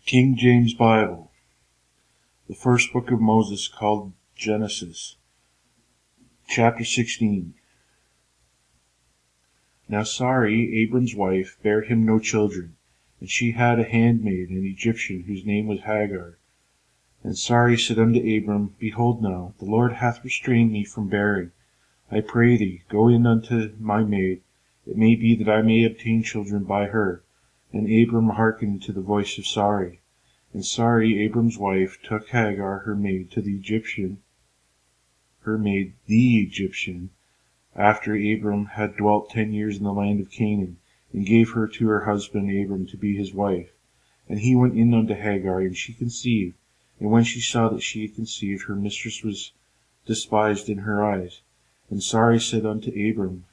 King James Bible, the first book of Moses, called Genesis, chapter 16. Now Sarai, Abram's wife, bare him no children, and she had a handmaid, an Egyptian, whose name was Hagar. And Sarai said unto Abram, Behold now, the Lord hath restrained me from bearing. I pray thee, go in unto my maid, it may be that I may obtain children by her. And Abram hearkened to the voice of Sarai. And Sarai, Abram's wife, took Hagar, her maid, the Egyptian, after Abram had dwelt 10 years in the land of Canaan, and gave her to her husband Abram to be his wife. And he went in unto Hagar, and she conceived. And when she saw that she had conceived, her mistress was despised in her eyes. And Sarai said unto Abram,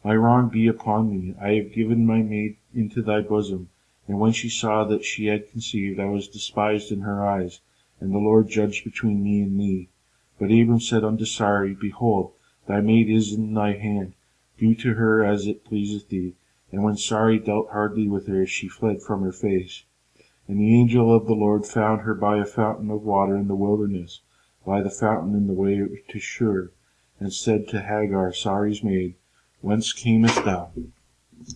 My wrong be upon me, I have given my maid into thy bosom. And when she saw that she had conceived, I was despised in her eyes, and the Lord judged between me and thee. But Abram said unto Sarai, Behold, thy maid is in thy hand, do to her as it pleaseth thee. And when Sarai dealt hardly with her, she fled from her face. And the angel of the Lord found her by a fountain of water in the wilderness, by the fountain in the way to Shur, and said to Hagar, Sarai's maid, Whence camest thou,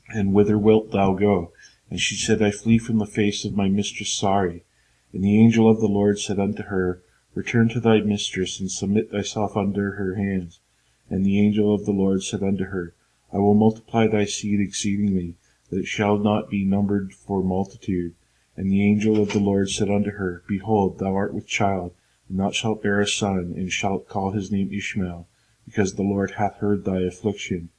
and whither wilt thou go? And she said, I flee from the face of my mistress Sarai. And the angel of the Lord said unto her, Return to thy mistress, and submit thyself under her hands. And the angel of the Lord said unto her, I will multiply thy seed exceedingly, that it shall not be numbered for multitude. And the angel of the Lord said unto her, Behold, thou art with child, and thou shalt bear a son, and shalt call his name Ishmael, because the Lord hath heard thy affliction.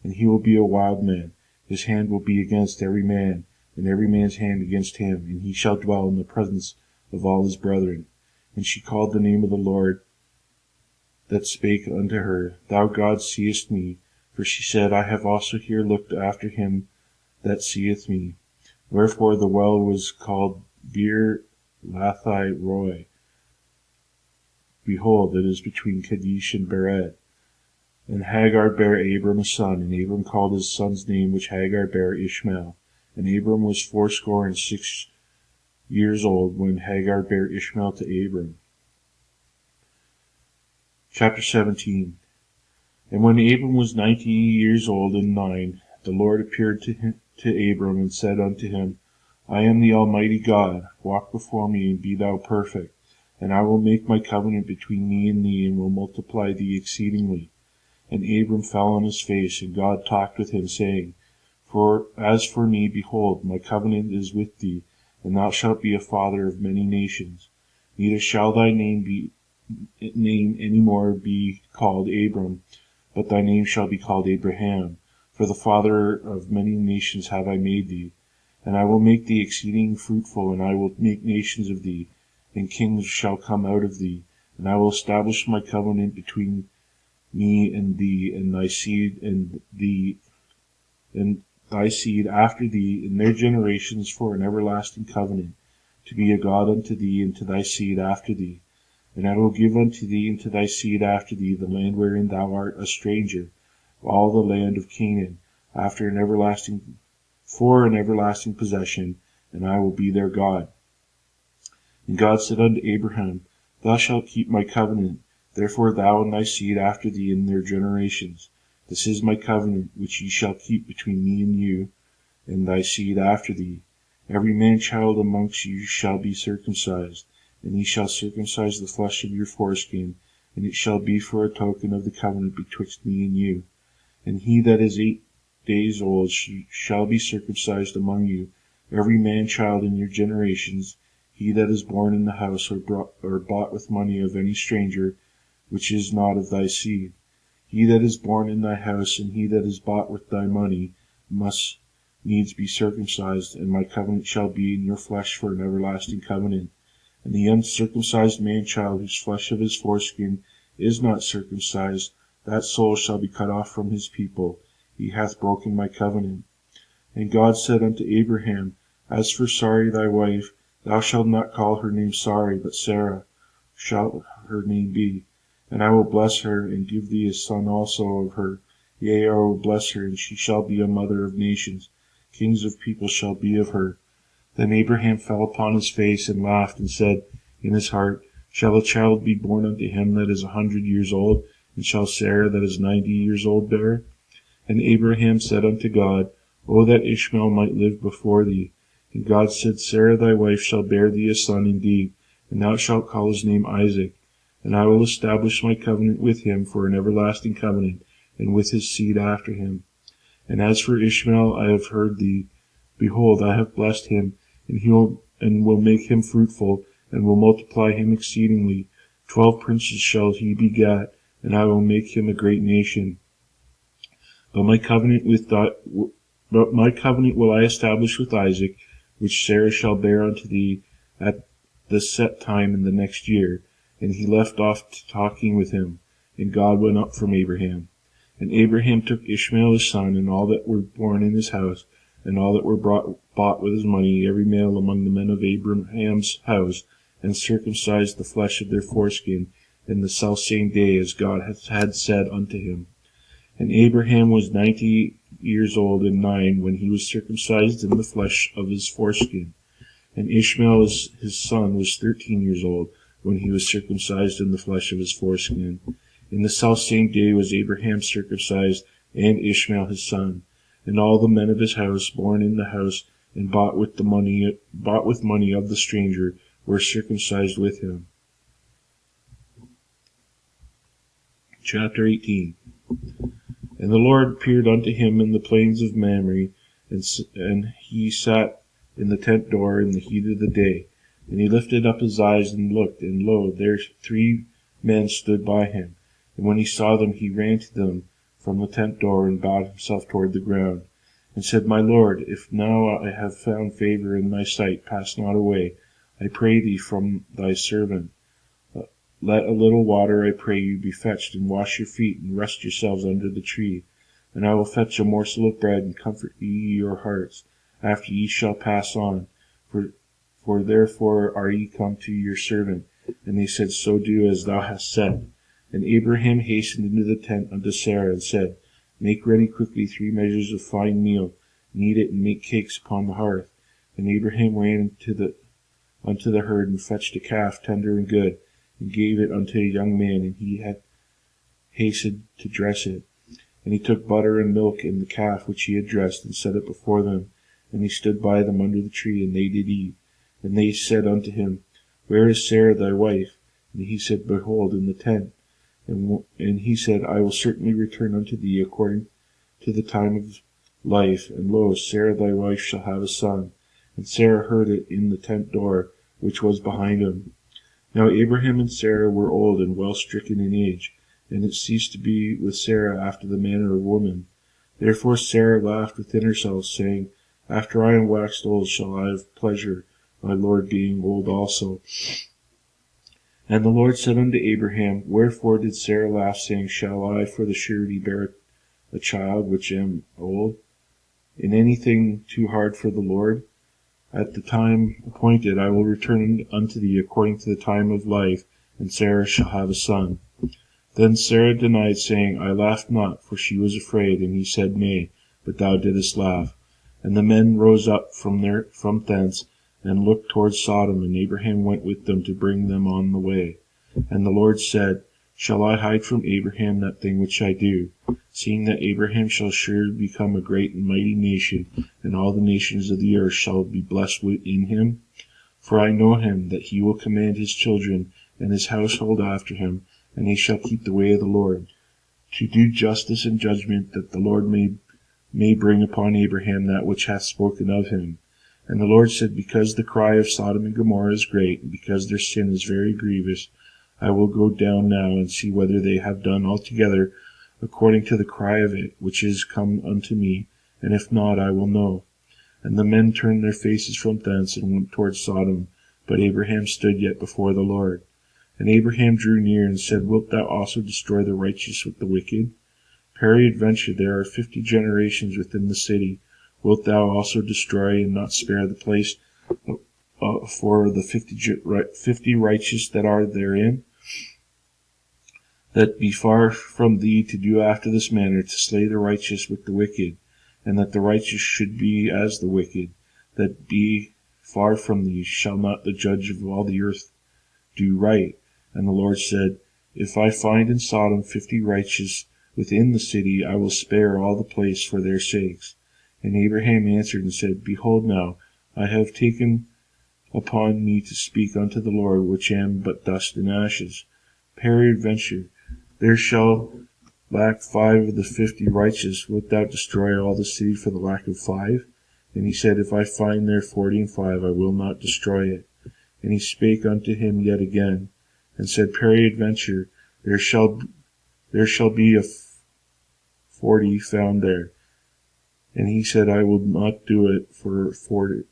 And he will be a wild man, his hand will be against every man, and every man's hand against him, and he shall dwell in the presence of all his brethren. And she called the name of the Lord that spake unto her, Thou God seest me. For she said, I have also here looked after him that seeth me. Wherefore the well was called Bir Lathai Roi. Behold, it is between Kadesh and Bered. And Hagar bare Abram a son, and Abram called his son's name which Hagar bare Ishmael. And Abram was 66 years old when Hagar bare Ishmael to Abram. Chapter 17. And when Abram was 90 years old and 9, the Lord appeared to Abram, and said unto him, I am the Almighty God, walk before me, and be thou perfect. And I will make my covenant between me and thee, and will multiply thee exceedingly. And Abram fell on his face, and God talked with him, saying, For as for me, behold, my covenant is with thee, and thou shalt be a father of many nations. Neither shall thy name any more be called Abram, but thy name shall be called Abraham, for the father of many nations have I made thee. And I will make thee exceeding fruitful, and I will make nations of thee, and kings shall come out of thee. And I will establish my covenant between me and thee, and thy seed and thy seed after thee in their generations, for an everlasting covenant, to be a God unto thee and to thy seed after thee. And I will give unto thee and to thy seed after thee the land wherein thou art a stranger, all the land of Canaan, for an everlasting possession, and I will be their God. And God said unto Abraham, Thou shalt keep my covenant, therefore thou and thy seed after thee in their generations. This is my covenant which ye shall keep between me and you, and thy seed after thee. Every man child amongst you shall be circumcised, and ye shall circumcise the flesh of your foreskin, and it shall be for a token of the covenant betwixt me and you. And he that is 8 days old shall be circumcised among you, every man child in your generations, he that is born in the house or bought with money of any stranger, which is not of thy seed. He that is born in thy house, and he that is bought with thy money, must needs be circumcised, and my covenant shall be in your flesh for an everlasting covenant. And the uncircumcised man-child, whose flesh of his foreskin is not circumcised, that soul shall be cut off from his people. He hath broken my covenant. And God said unto Abraham, As for Sarai thy wife, thou shalt not call her name Sarai, but Sarah shall her name be. And I will bless her, and give thee a son also of her. Yea, I will bless her, and she shall be a mother of nations. Kings of people shall be of her. Then Abraham fell upon his face, and laughed, and said in his heart, Shall a child be born unto him that is 100 years old? And shall Sarah that is 90 years old bear? And Abraham said unto God, O that Ishmael might live before thee. And God said, Sarah thy wife shall bear thee a son indeed, and thou shalt call his name Isaac. And I will establish my covenant with him for an everlasting covenant, and with his seed after him. And as for Ishmael, I have heard thee. Behold, I have blessed him, and will make him fruitful, and will multiply him exceedingly. 12 princes shall he begat, and I will make him a great nation. But my covenant will I establish with Isaac, which Sarah shall bear unto thee at the set time in the next year. And he left off talking with him, and God went up from Abraham. And Abraham took Ishmael his son, and all that were born in his house, and all that were bought with his money, every male among the men of Abraham's house, and circumcised the flesh of their foreskin in the selfsame day, as God had said unto him. And Abraham was 90 years old and 9 when he was circumcised in the flesh of his foreskin. And Ishmael his son was 13 years old when he was circumcised in the flesh of his foreskin. In the selfsame day was Abraham circumcised, and Ishmael his son. And all the men of his house, born in the house, and bought with money of the stranger, were circumcised with him. Chapter 18. And the Lord appeared unto him in the plains of Mamre, and he sat in the tent door in the heat of the day. And he lifted up his eyes and looked, and lo, there 3 men stood by him. And when he saw them, he ran to them from the tent door, and bowed himself toward the ground, and said, My Lord, if now I have found favor in thy sight, pass not away, I pray thee, from thy servant. Let a little water, I pray you, be fetched, and wash your feet, and rest yourselves under the tree. And I will fetch a morsel of bread, and comfort ye your hearts, after ye shall pass on. For therefore are ye come to your servant. And they said, So do as thou hast said. And Abraham hastened into the tent unto Sarah, and said, Make ready quickly 3 measures of fine meal, knead it, and make cakes upon the hearth. And Abraham ran unto the herd, and fetched a calf tender and good, and gave it unto a young man, and he had hastened to dress it. And he took butter and milk and the calf which he had dressed, and set it before them. And he stood by them under the tree, and they did eat. And they said unto him, Where is Sarah thy wife? And he said, Behold, in the tent. And he said, I will certainly return unto thee according to the time of life, and lo, Sarah thy wife shall have a son. And Sarah heard it in the tent door, which was behind him. Now Abraham and Sarah were old and well stricken in age, and it ceased to be with Sarah after the manner of woman. Therefore Sarah laughed within herself, saying, After I am waxed old shall I have pleasure, my Lord being old also. And the Lord said unto Abraham, Wherefore did Sarah laugh, saying, Shall I for the surety bear a child which am old? In anything too hard for the Lord? At the time appointed I will return unto thee according to the time of life, and Sarah shall have a son. Then Sarah denied, saying, I laughed not, for she was afraid. And he said, Nay, but thou didst laugh. And the men rose up from thence, and looked toward Sodom, and Abraham went with them to bring them on the way. And the Lord said, Shall I hide from Abraham that thing which I do, seeing that Abraham shall surely become a great and mighty nation, and all the nations of the earth shall be blessed in him? For I know him, that he will command his children and his household after him, and they shall keep the way of the Lord, to do justice and judgment, that the Lord may bring upon Abraham that which hath spoken of him. And the Lord said, Because the cry of Sodom and Gomorrah is great, and because their sin is very grievous, I will go down now and see whether they have done altogether according to the cry of it, which is come unto me, and if not, I will know. And the men turned their faces from thence, and went toward Sodom, but Abraham stood yet before the Lord. And Abraham drew near, and said, Wilt thou also destroy the righteous with the wicked? Peradventure there are 50 generations within the city. Wilt thou also destroy, and not spare the place for the 50 righteous that are therein? That be far from thee to do after this manner, to slay the righteous with the wicked, and that the righteous should be as the wicked. That be far from thee? Shall not the judge of all the earth do right? And the Lord said, If I find in Sodom 50 righteous within the city, I will spare all the place for their sakes. And Abraham answered and said, Behold now, I have taken upon me to speak unto the Lord, which am but dust and ashes. Peradventure there shall lack 5 of the 50 righteous. Wilt thou destroy all the city for the lack of 5? And he said, If I find there 40 and 5, I will not destroy it. And he spake unto him yet again, and said, Peradventure there shall be 40 found there. And he said, I will not do it for 40.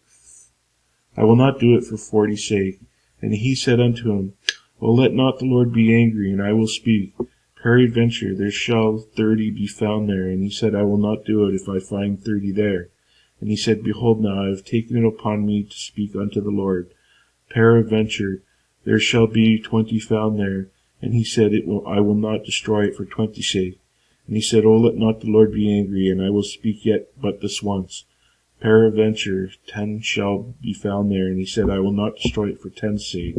I will not do it for 40's sake. And he said unto him, O let not the Lord be angry, and I will speak. Peradventure there shall 30 be found there. And he said, I will not do it if I find 30 there. And he said, Behold now, I have taken it upon me to speak unto the Lord. Peradventure there shall be 20 found there. And he said, I will not destroy it for 20's sake. And he said, O let not the Lord be angry, and I will speak yet but this once. Peradventure 10 shall be found there. And he said, I will not destroy it for 10's sake.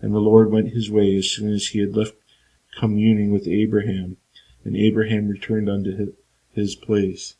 And the Lord went his way as soon as he had left communing with Abraham. And Abraham returned unto his place.